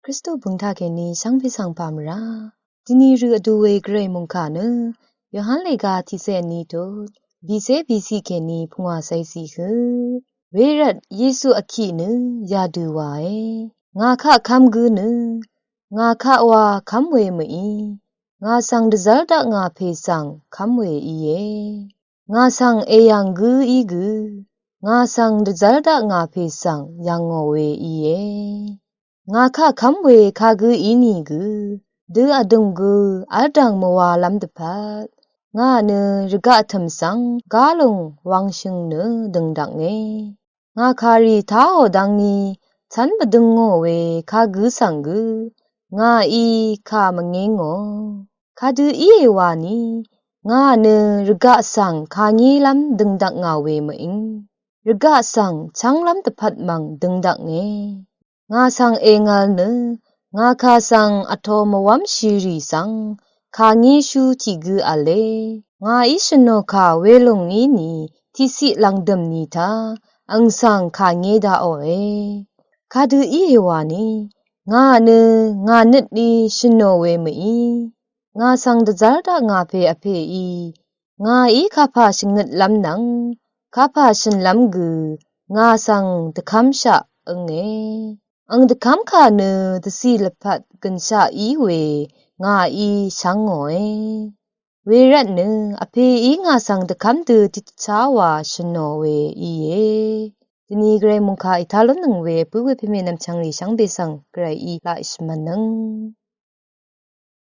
ခရစ်စတုဘုံထားခင်နီရှမ်းဖိဆောင်ပါမရာဒီနီရူအဒူဝေဂရေမုန်ခနယဟန်လေကာတိဆဲနီတိုဘီဆေဘီစီခင်နီဖုံဝဆိုင်စီခဝေရတ်ယေစုအခိနယာဒူဝါေငါခခမ်ဂူနငါခဝါခမ်ဝေမီငါဆောင်ဒဇာဒငါဖေဆောင်ခမ်ဝေဤယေငါဆောင်အေယံဂူဤဂူငါဆောင်ဒဇာဒငါဖေဆောင်ယံငောဝေဤယေငါခခမ်ဝေခါဂူဤနီဂူဒူအဒုံဂူအဒံမဝါလမ်တဖတ်ငါနရဂထမ်ဆောင်ဂါလုံဝမ်ရှင်နဒင်ဒငေငါခါရီသာဟောဒန်နီချန်ဘဒငောဝေခါဂူဆန်ဂူငါဤခမငေငောခါဒူဤဝါနီငါနရဂဆန်ခါငီလမ်ဒင်ဒငါဝေမအင်းရဂဆန်ချန်လမ်တဖတ်မန်ဒင်ဒငေငါဆောင်အေငယ်နငါခါဆောင်အထောမဝမ်ရှိရီဆောင်ခါငီရှူတီဂူအလေငါဣရှနောခါဝေလုံဤနီတီစီလန်ဒမ်နီတာအန်ဆောင်ခါငေဒါအောေခါဒူဤဝါနီငါနငါနစ်ဒီရှင်နောဝေမီငါဆောင်ဒဇာဒငါဖေအဖေဤငါဤခါဖာရှင်ငတ်လမ်နန်ခါဖာရှင်လမ်ဂူငါဆောင်တခမ်ရှာအငေအန်တခမ်ခါနတစီလဖတ်ကန်ရှာဤဝေငါဤရှန်ငွေဝေရတ်နအဖေဤငါဆောင်တခမ်တူတိချာဝါရှင်နောဝေဤယေဒီနီဂရေမုန်ခါအီထာလုံးနငဝေပုဝေဖိမေနမ်ချန်လီရှန်ဘေဆောင်ဂရေဤလာအစ်မနန်